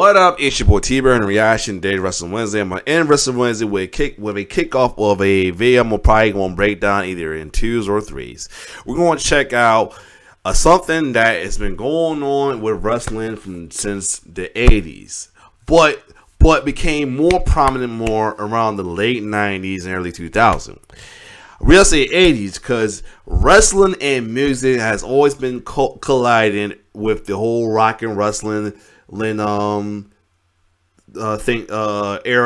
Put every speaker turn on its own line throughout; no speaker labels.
What up? It's your boy T-Bird and Reaction Day Wrestling Wednesday. I'm gonna end Wrestling Wednesday with a kickoff of a video. I'm probably gonna break down either in 2s or 3s. We're gonna check out something that has been going on with wrestling since the 80s, but became more prominent more around the late 90s and early 2000s. We'll say 80s because wrestling and music has always been colliding with the whole rock and wrestling era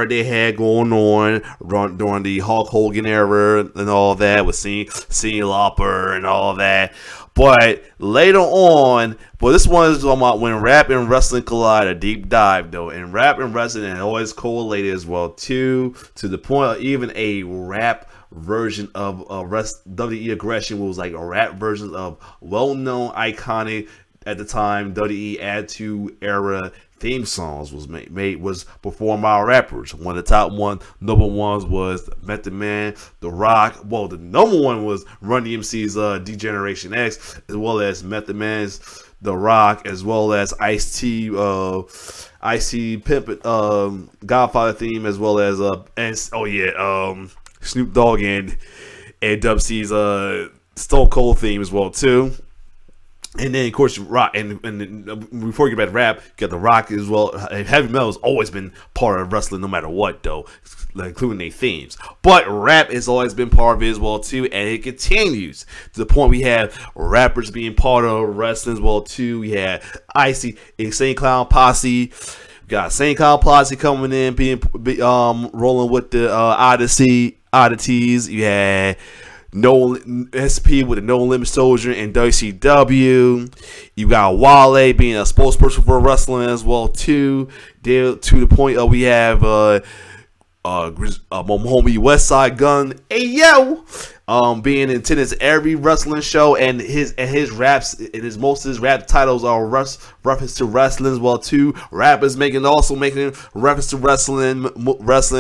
they had going on during the Hulk Hogan era and all that with Cyndi Lauper and all that. But later on, this one is talking about when rap and wrestling collide, a deep dive though. And rap and wrestling had always correlated as well too, to the point of even a rap version of WWE Aggression was like a rap version of well-known, iconic at the time WWE Attitude Era theme songs was performed by rappers. One of the top number ones was Method Man, The Rock. Well, the number one was Run DMC's D-Generation X, as well as Method Man's The Rock, as well as Ice-T, Pimp, Godfather theme, as well as Snoop Dogg and Dub C's Stone Cold theme as well too. And then, of course, rock, and before you get back to rap, you got The Rock as well. Heavy metal has always been part of wrestling, no matter what, though, including their themes. But rap has always been part of it as well, too, and it continues to the point we have rappers being part of wrestling as well, too. We had Icy, Insane Clown Posse. We got Insane Clown Posse coming in, rolling with the oddities. You had No SP with the No Limit Soldier and WCW. You got Wale being a spokesperson for wrestling as well too. To the point of we have my homie West Side Gun, being in attendance every wrestling show, and his raps and most of his rap titles are reference to wrestling as well too. Rappers also making reference to wrestling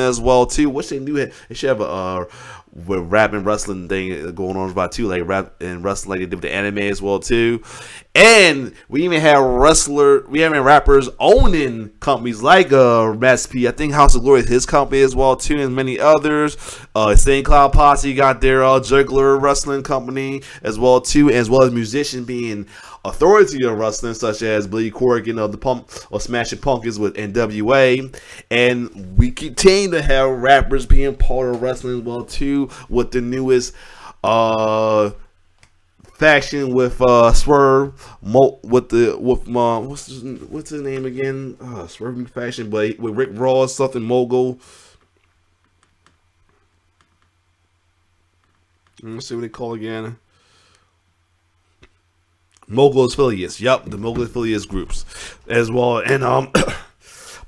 as well too. Which they should have a with rap and wrestling thing going on about too, like rap and wrestling like they did with the anime as well too. And we even have rappers owning companies like Mass P. I think House of Glory is his company as well too, and many others. St. Cloud Posse got their Juggler wrestling company as well too, as well as musicians being authority of wrestling, such as Billy Corgan of the Pump or Smashing Pumpkins with NWA. And we continue to have rappers being part of wrestling as well too, with the newest faction with Swerve, what's his name again? Swerve faction, but with Rick Ross, something Mogul. Let's see what they call again. Mogul affiliates. Yep, the Mogul affiliates groups as well. And but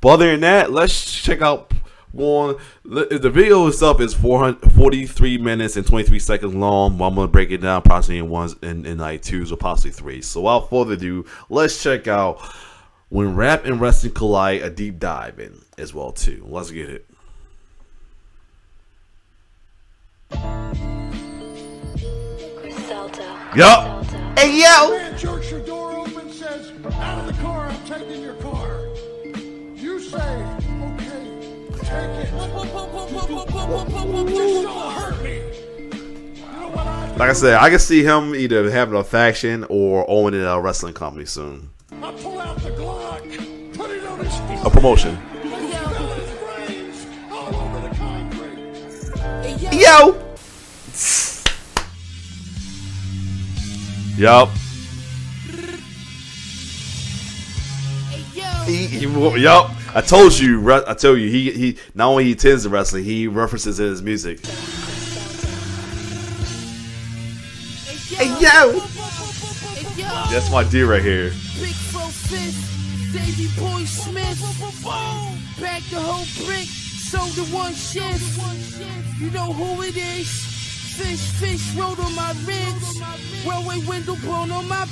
other than that, let's check out one. The video itself is 43 minutes and 23 seconds long. But I'm gonna break it down possibly in like 2s or possibly 3s. So without further ado, let's check out when rap and wrestling collide, a deep dive in as well too. Let's get it. Yup. Hey yo!
Man jerks your door open, says, "Out of the car, I'm taking your car." You say, "Okay, take it." Just don't hurt me. You know what
like I said, I can see him either having a faction or owning a wrestling company soon.
I pull out the Glock, put it on his
A promotion.
spill his brains all over the concrete.
Yo! Yup. Yup. I told you. He not only he attends the wrestling, he references in his music. Hey yo! That's my D right here.
Davey Boy Smith, back the whole brick, sold the one shift. You know who it is. Fish rolled on my ribs, railway window blown on my.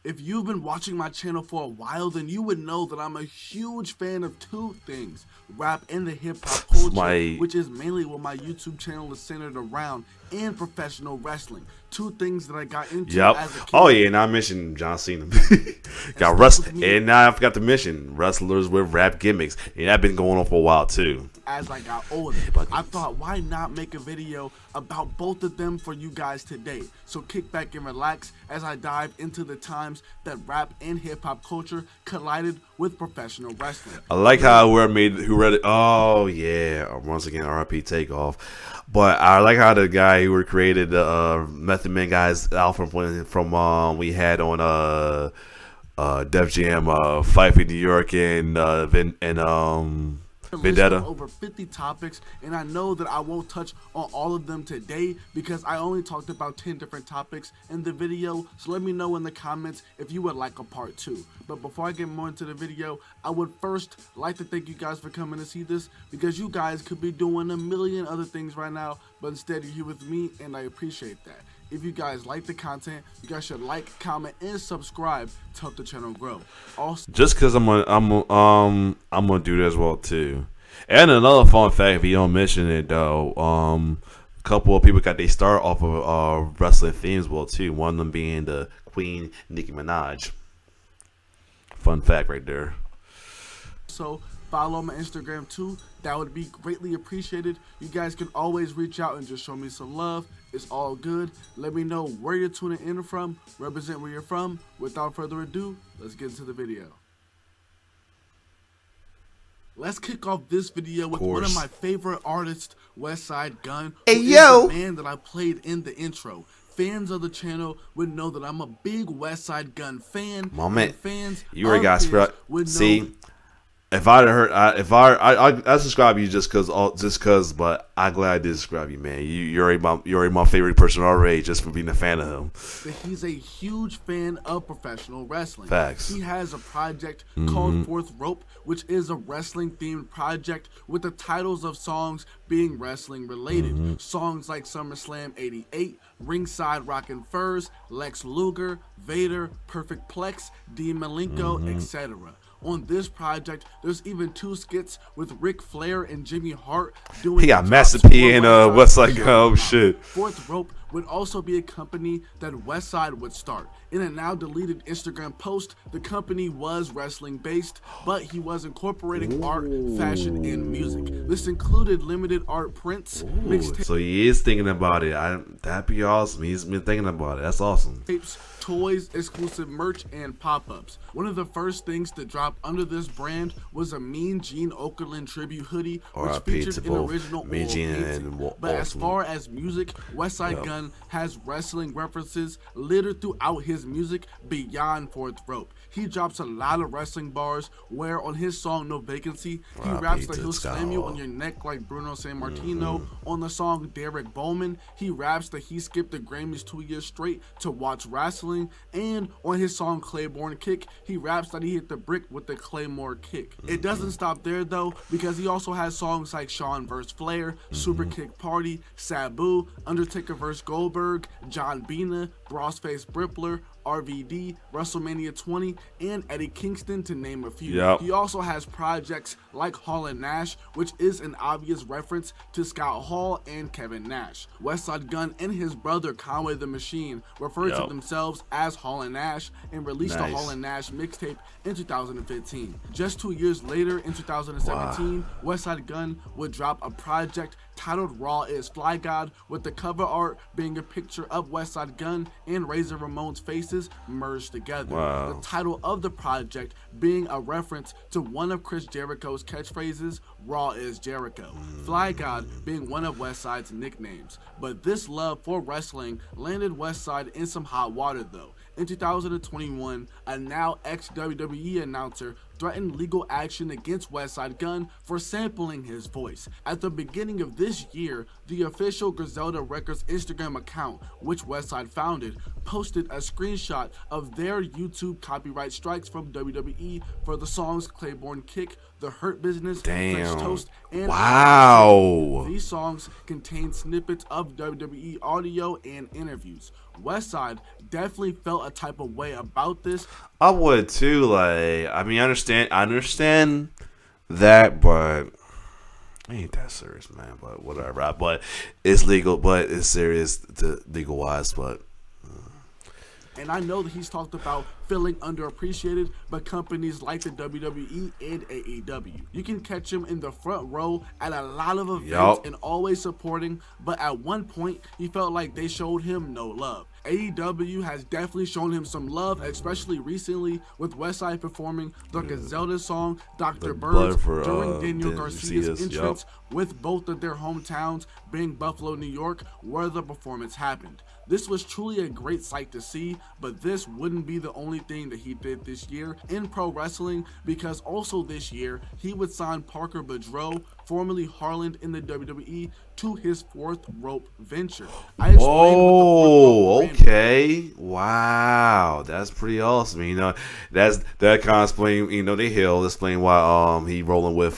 If you've been watching my channel for a while, then you would know that I'm a huge fan of two things: rap and the hip-hop culture, which is mainly what my YouTube channel is centered around, and professional wrestling. Two things that I got into as a kid.
Oh yeah, and I mentioned John Cena. Got wrestling, and now I forgot to mention wrestlers with rap gimmicks, and that's been going on for a while too.
As I got older, I thought, why not make a video about both of them for you guys today? So kick back and relax as I dive into the times that rap and hip-hop culture collided with professional wrestling.
I like how who read it. Oh yeah, once again RIP Takeoff. But I like how the guy who created the Method Man guys album from we had on Def Jam, Fight in New York and Vendetta.
Over 50 topics, and I know that I won't touch on all of them today because I only talked about 10 different topics in the video, so let me know in the comments if you would like a part 2. But before I get more into the video, I would first like to thank you guys for coming to see this, because you guys could be doing a million other things right now, but instead you're here with me, and I appreciate that. If you guys like the content, you guys should like, comment, and subscribe to help the channel grow. Also,
just because I'm gonna do that as well too. And another fun fact, if you don't mention it though, a couple of people got their start off of wrestling themes well too. One of them being the Queen Nicki Minaj. Fun fact right there.
So follow my Instagram too. That would be greatly appreciated. You guys can always reach out and just show me some love. It's all good. Let me know where you're tuning in from. Represent where you're from. Without further ado, let's get into the video. Let's kick off this video with one of my favorite artists, Westside Gunn.
Hey yo!
The man that I played in the intro. Fans of the channel would know that I'm a big Westside Gunn fan. Fans,
you already got screwed. See, if I heard, I subscribe you just cause, but I'm glad I did subscribe you, man. You're already my favorite person already, just for being a fan of him.
He's a huge fan of professional wrestling.
Facts.
He has a project called Fourth Rope, which is a wrestling themed project with the titles of songs being wrestling related. Songs like SummerSlam '88, Ringside Rockin' Furs, Lex Luger, Vader, Perfect Plex, Dean Malenko, etc. On this project, there's even 2 skits with Ric Flair and Jimmy Hart doing.
He got Master P and Westside Gunn. Oh shit.
Fourth Rope would also be a company that Westside would start. In a now deleted Instagram post, the company was wrestling based, but he was incorporating art, fashion, and music. This included limited art prints, mixtapes.
So he is thinking about it. That'd be awesome. He's been thinking about it. That's awesome.
Toys, exclusive merch, and pop-ups. One of the first things to drop under this brand was a Mean Gene Okerlund tribute hoodie, which featured an original
Mean Gene and
but as far as music, Westside Gunn has wrestling references littered throughout his music beyond Fourth Rope. He drops a lot of wrestling bars where on his song No Vacancy, he raps that he'll slam you on your neck like Bruno Sammartino. On the song Derek Bowman, he raps that he skipped the Grammys 2 years straight to watch wrestling. And on his song Claiborne Kick, he raps that he hit the brick with the Claymore Kick. It doesn't stop there though, because he also has songs like Shawn vs. Flair, Super Kick Party, Sabu, Undertaker vs. Goldberg, John Cena, Bossface Brippler, RVD, WrestleMania 20, and Eddie Kingston, to name a few. He also has projects like Hall and Nash, which is an obvious reference to Scott Hall and Kevin Nash. Westside Gunn and his brother Conway the Machine refer to themselves as Hall and Nash and released the Hall and Nash mixtape in 2015. Just 2 years later, in 2017, Westside Gunn would drop a project titled Raw is Fly God, with the cover art being a picture of Westside Gunn and Razor Ramon's faces merged together. The title of the project being a reference to one of Chris Jericho's catchphrases, Raw is Jericho. Fly God being one of Westside's nicknames. But this love for wrestling landed Westside in some hot water though. In 2021, a now ex-WWE announcer threatened legal action against Westside Gunn for sampling his voice. At the beginning of this year, the official Griselda Records Instagram account, which Westside founded, posted a screenshot of their YouTube copyright strikes from WWE for the songs Claiborne Kick, The Hurt Business, French Toast, and
wow.
These songs contain snippets of WWE audio and interviews. Westside definitely felt a type of way about this.
I would too. Like, I mean, I understand that, but ain't that serious, man. But whatever. But it's legal, but it's serious legal wise. But
and I know that he's talked about feeling underappreciated by companies like the WWE and AEW. You can catch him in the front row at a lot of events and always supporting, but at one point he felt like they showed him no love. AEW has definitely shown him some love, especially recently with Westside performing the Griselda song Dr. Birds during Daniel Garcia's entrance, with both of their hometowns being Buffalo, New York, where the performance happened. This was truly a great sight to see, but this wouldn't be the only thing that he did this year in pro wrestling, because also this year he would sign Parker Boudreaux, formerly Harland in the WWE, to his Fourth Rope venture.
Okay. Wow, that's pretty awesome. You know, that kind of explain, you know, the Hill explain why he rolling with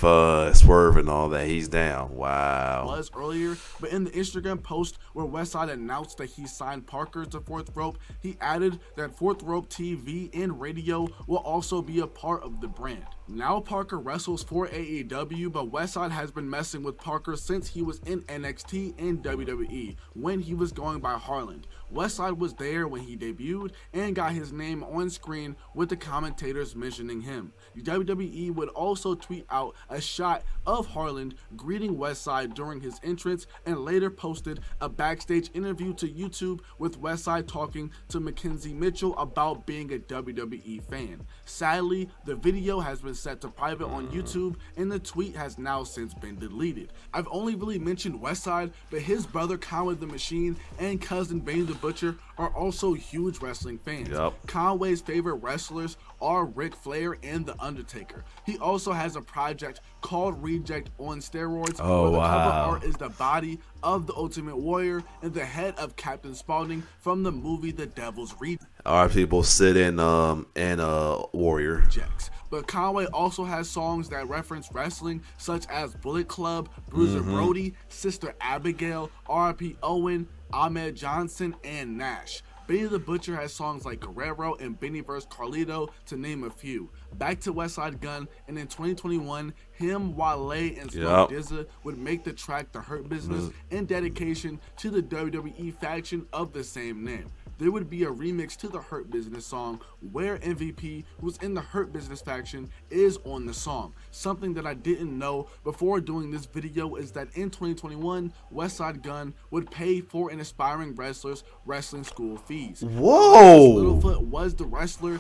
Swerve and all that. He's down. Wow.
Was earlier, but in the Instagram post where Westside announced that he signed Parker to Fourth Rope, he added that Fourth Rope TV and radio will also be a part of the brand. Now Parker wrestles for AEW, but Westside has been messing with Parker since he was in NXT and WWE when he was going by Harland. Westside was there when he debuted and got his name on screen with the commentators mentioning him. The WWE would also tweet out a shot of Harland greeting Westside during his entrance, and later posted a backstage interview to YouTube with Westside talking to Mackenzie Mitchell about being a WWE fan. Sadly, the video has been set to private on YouTube, and the tweet has now since been deleted. I've only really mentioned Westside, but his brother Conway the Machine and cousin Benny the Butcher are also huge wrestling fans. Conway's favorite wrestlers are Ric Flair and The Undertaker. He also has a project called Reject on steroids, where the cover art is the body of the Ultimate Warrior and the head of Captain Spaulding from the movie The Devil's Rejects.
Our people sit in Warrior.
But Conway also has songs that reference wrestling, such as Bullet Club, Bruiser Brody, Sister Abigail, R.I.P. Owen, Ahmed Johnson, and Nash. Benny the Butcher has songs like Guerrero and Benny vs. Carlito, to name a few. Back to Westside Gunn, and in 2021, him, Wale, and Smoke DZA would make the track The Hurt Business in dedication to the WWE faction of the same name. There would be a remix to the Hurt Business song where MVP, who's in the Hurt Business faction, is on the song. Something that I didn't know before doing this video is that in 2021, Westside Gunn would pay for an aspiring wrestler's wrestling school fees.
Whoa!
Littlefoot was the wrestler.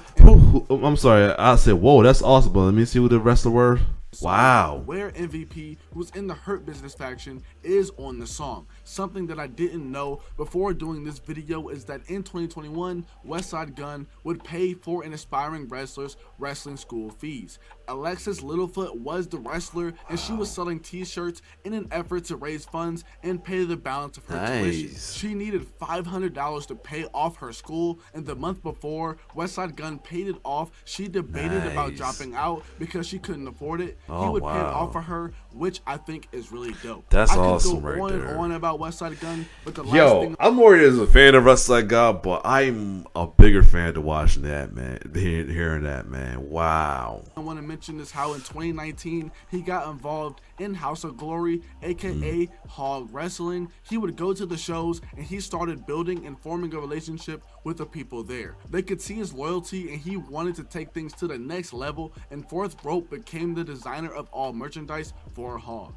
I'm sorry, I said whoa, that's awesome, but let me see what the wrestler were. Wow.
Where MVP, who's in the Hurt Business faction, is on the song. Something that I didn't know before doing this video is that in 2021, Westside Gunn would pay for an aspiring wrestler's wrestling school fees. Alexis Littlefoot was the wrestler, and she was selling t-shirts in an effort to raise funds and pay the balance of her tuition. She needed $500 to pay off her school, and the month before Westside Gunn paid it off, she debated about dropping out because she couldn't afford it. He would pay it off for her, which I think is really dope.
That's
awesome.
I could
go
on
and on about Westside Gunn, but the
last thing I'm already as a fan of Westside Gunn, but I'm a bigger fan to watching that, man. Hearing that, man. Wow.
I want to mention is how in 2019 he got involved in House of Glory, aka Hog Wrestling. He would go to the shows and he started building and forming a relationship with the people there. They could see his loyalty and he wanted to take things to the next level, and Fourth Rope became the designer of all merchandise for Hog.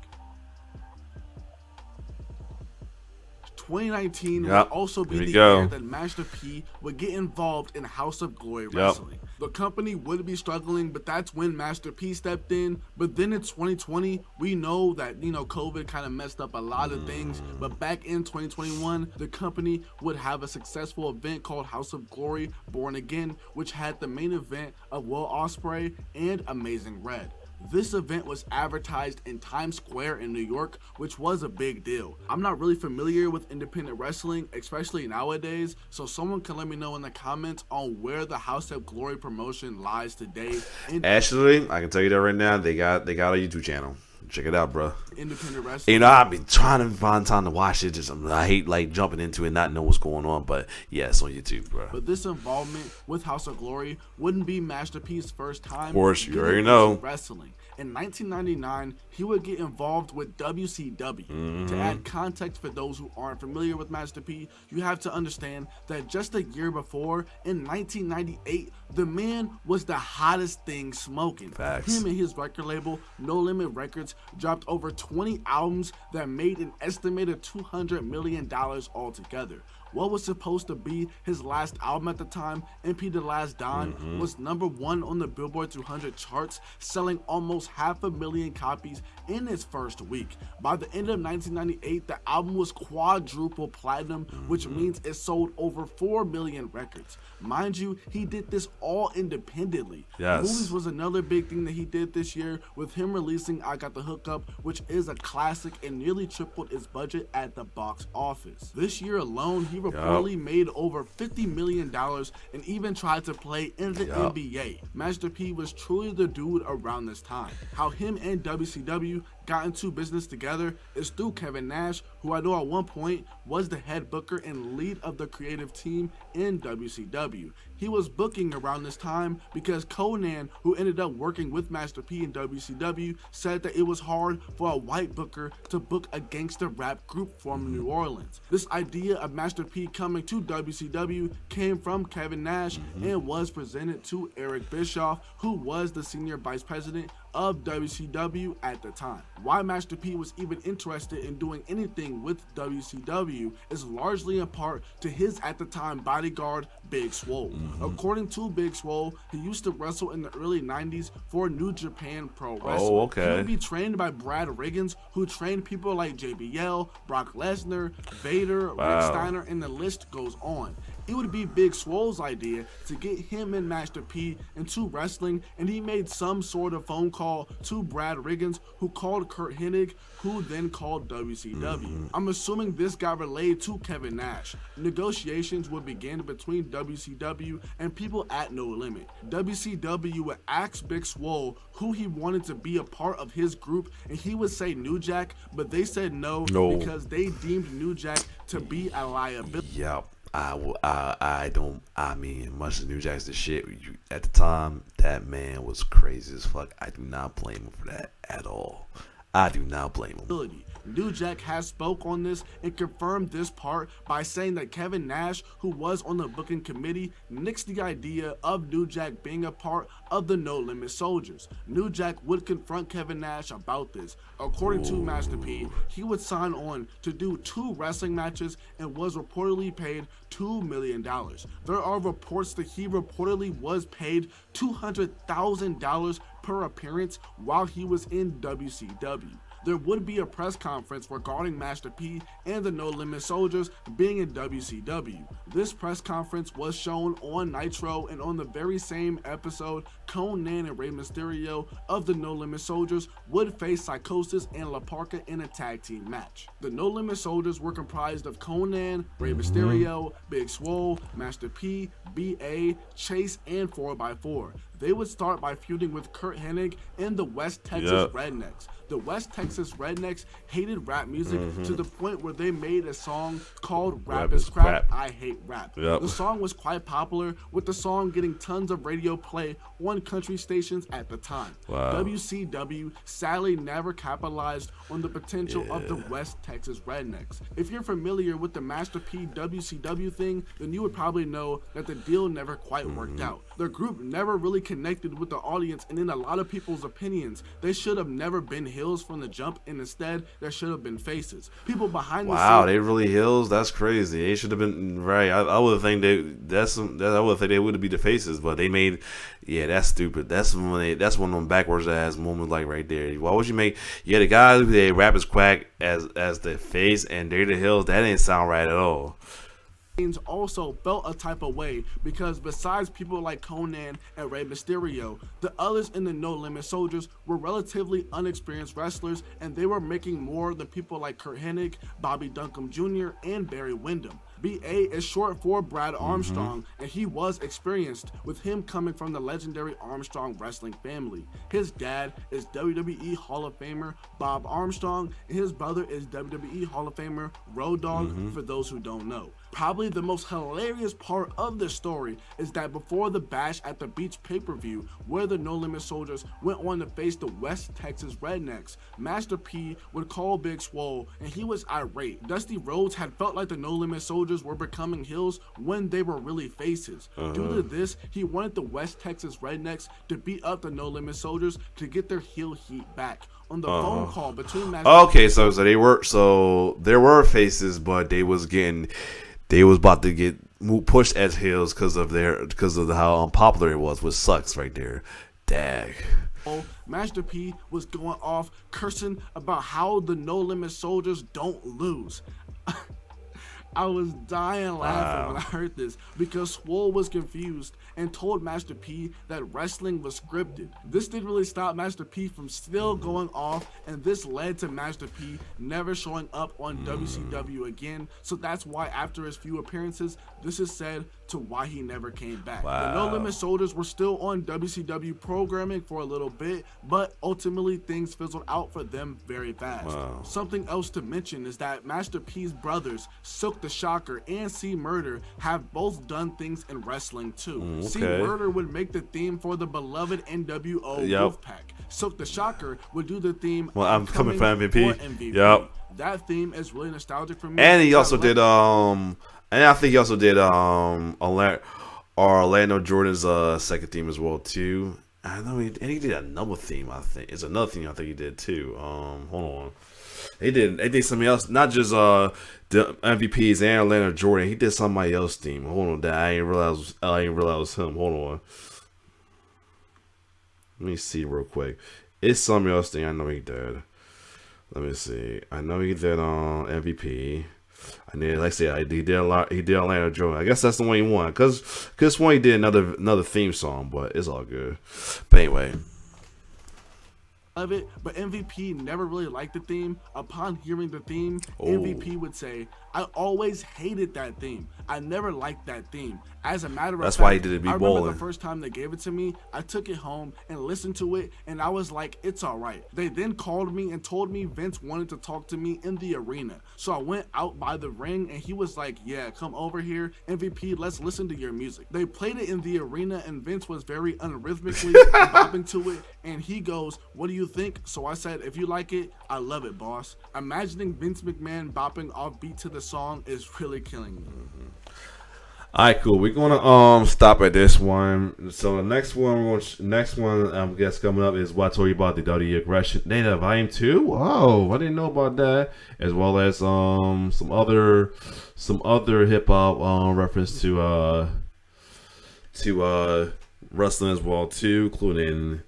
2019 would
Yep.
also be
Here we
the
go.
year that Master P would get involved in House of Glory Wrestling. The company would be struggling, but that's when Master P stepped in. But then in 2020, we know that, you know, COVID kind of messed up a lot of things. But back in 2021, the company would have a successful event called House of Glory Born Again, which had the main event of Will Ospreay and Amazing Red. This event was advertised in Times Square in New York, which was a big deal. I'm not really familiar with independent wrestling, especially nowadays, so someone can let me know in the comments on where the House of Glory promotion lies today.
Actually, I can tell you that right now. They got a YouTube channel. Check it out, bro.
Independent wrestling.
You know, I've been trying to find time to watch it. I hate like jumping into it and not know what's going on. But yeah, it's on YouTube, bro.
But this involvement with House of Glory wouldn't be Master P's first time.
Of course, you
getting
already
into
know.
Wrestling. In 1999, he would get involved with WCW. To add context for those who aren't familiar with Master P, you have to understand that just a year before, in 1998, the man was the hottest thing smoking.
Facts.
Him and his record label, No Limit Records, dropped over 20 albums that made an estimated $200 million altogether. What was supposed to be his last album at the time, MP The Last Don, was #1 on the Billboard 200 charts, selling almost 500,000 copies in its first week. By the end of 1998, the album was quadruple platinum, which means it sold over 4 million records. Mind you, he did this all independently.
Yes.
Movies was another big thing that he did this year, with him releasing I Got the Hookup, which is a classic and nearly tripled its budget at the box office. This year alone, he reportedly made over $50 million and even tried to play in the NBA. Master P was truly the dude around this time. How him and WCW got into business together is through Kevin Nash, who I know at one point was the head booker and lead of the creative team in WCW. He was booking around this time because Conan, who ended up working with Master P in WCW, said that it was hard for a white booker to book a gangster rap group from New Orleans. This idea of Master P coming to WCW came from Kevin Nash and was presented to Eric Bischoff, who was the senior vice president of WCW at the time. Why Master P was even interested in doing anything with WCW is largely in part to his at the time bodyguard Big Swole. According to Big Swole, he used to wrestle in the early 90s for New Japan Pro Wrestling.
Oh, okay.
He would be trained by Brad Riggins, who trained people like JBL, Brock Lesnar, Vader, Rick Steiner, and the list goes on. It would be Big Swole's idea to get him and Master P into wrestling, and he made some sort of phone call to Brad Riggins, who called Kurt Hennig, who then called WCW. I'm assuming this got relayed to Kevin Nash. Negotiations would begin between WCW and people at No Limit. WCW would ask Big Swole who he wanted to be a part of his group, and he would say New Jack, but they said no. Because they deemed New Jack to be a liability.
Yep. I mean, much as New Jack's the shit, at the time, that man was crazy as fuck. I do not blame him for that at all. I do not blame him.
New Jack has spoke on this and confirmed this part by saying that Kevin Nash, who was on the booking committee, nixed the idea of New Jack being a part of the No Limit Soldiers. New Jack would confront Kevin Nash about this. According to Master P, he would sign on to do 2 wrestling matches and was reportedly paid $2 million. There are reports that he reportedly was paid $200,000 per appearance while he was in WCW. There would be a press conference regarding Master P and the No Limit Soldiers being in WCW. This press conference was shown on Nitro, and on the very same episode, Conan and Rey Mysterio of the No Limit Soldiers would face Psychosis and La Parka in a tag team match. The No Limit Soldiers were comprised of Conan, Rey Mysterio, Big Swole, Master P, B.A., Chase, and 4x4. They would start by feuding with Kurt Hennig and the West Texas Rednecks. The West Texas Rednecks hated rap music to the point where they made a song called Rap is Crap, I Hate Rap. The song was quite popular, with the song getting tons of radio play on country stations at the time. WCW sadly never capitalized on the potential of the West Texas Rednecks. If you're familiar with the Master P WCW thing, then you would probably know that the deal never quite worked out. The group never really connected with the audience, and in a lot of people's opinions, they should have never been heels from the jump. jump, and instead there should have been faces. People behind the
Wow,
scenes.
they really heels. That's crazy. They should have been right. I would think I would think they would be the faces, but they made. Yeah, that's stupid. That's one of them backwards ass moments, like right there. Why would you make? Yeah, the guys who they rap as Quack as the face and they're the heels. That didn't sound right at all.
Also felt a type of way because besides people like Conan and Rey Mysterio, the others in the No Limit Soldiers were relatively unexperienced wrestlers, and they were making more than people like Curt Hennig, Bobby Duncombe Jr., and Barry Windham. BA is short for Brad Armstrong, and he was experienced, with him coming from the legendary Armstrong wrestling family. His dad is WWE Hall of Famer Bob Armstrong, and his brother is WWE Hall of Famer Road Dogg, for those who don't know. Probably the most hilarious part of this story is that before the Bash at the Beach pay-per-view, where the No Limit Soldiers went on to face the West Texas Rednecks, Master P would call Big Swole, and he was irate. Dusty Rhodes had felt like the No Limit Soldiers were becoming heels when they were really faces. Due to this, he wanted the West Texas Rednecks to beat up the No Limit Soldiers to get their heel heat back. On the phone call between Master
Okay, so there were faces, but they was about to get pushed as heels because of how unpopular it was, which sucks right there. Dag.
Master P was going off cursing about how the No Limit Soldiers don't lose. I was dying laughing when I heard this because Swole was confused and told Master P that wrestling was scripted. This didn't really stop Master P from still going off, and this led to Master P never showing up on WCW again. So that's why after his few appearances, this is said to why he never came back. The No Limit Soldiers were still on WCW programming for a little bit, but ultimately things fizzled out for them very fast. Something else to mention is that Master P's brothers, Silk the Shocker and C Murder, have both done things in wrestling too. C Murder would make the theme for the beloved NWO Wolfpack. Silk the Shocker would do the theme.
Well, I'm coming for MVP.
MVP.
Yep.
That theme is really nostalgic for me.
And he also did and I think he also did Orlando Jordan's second theme as well too. I know he did another theme. I think it's another theme. I think he did too. Hold on. They did something else, not just the MVPs and Orlando Jordan. He did somebody else theme. Hold on, that I didn't realize it was him. Hold on. Let me see real quick. It's something else thing I know he did. Let me see. I know he did MVP. And then, like I said, he did a lot. He did Orlando Jordan. I guess that's the one he won, because one he did another theme song, but it's all good. But anyway.
Of it, but MVP never really liked the theme. Upon hearing the theme, MVP would say, "I always hated that theme. I never liked that theme." As a matter of fact,
that's why he did it.
I remember the first time they gave it to me, I took it home and listened to it, and I was like, "It's all right." They then called me and told me Vince wanted to talk to me in the arena, so I went out by the ring, and he was like, "Yeah, come over here, MVP. Let's listen to your music." They played it in the arena, and Vince was very unrhythmically bopping to it, and he goes, "What do you think?" So I said, "If you like it, I love it, boss." Imagining Vince McMahon bopping off beat to the song is really killing me.
Alright, cool. We're gonna stop at this one. So the next one I guess coming up is what I told you about the WWE Aggression Data Volume 2. Whoa, I didn't know about that. As well as some other hip hop reference to wrestling as well too, including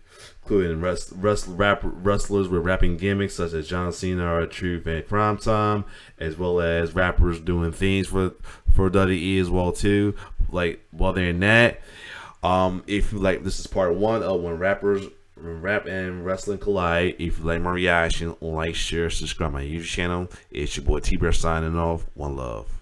wrestlers with rapping gimmicks such as John Cena, R-Truth, and Crime Time, as well as rappers doing things for WWE as well too. Like while they're in that, if you like, this is part 1 of when rap and wrestling collide. If you like my reaction, like, share, subscribe my YouTube channel. It's your boy T-Bear signing off. One love.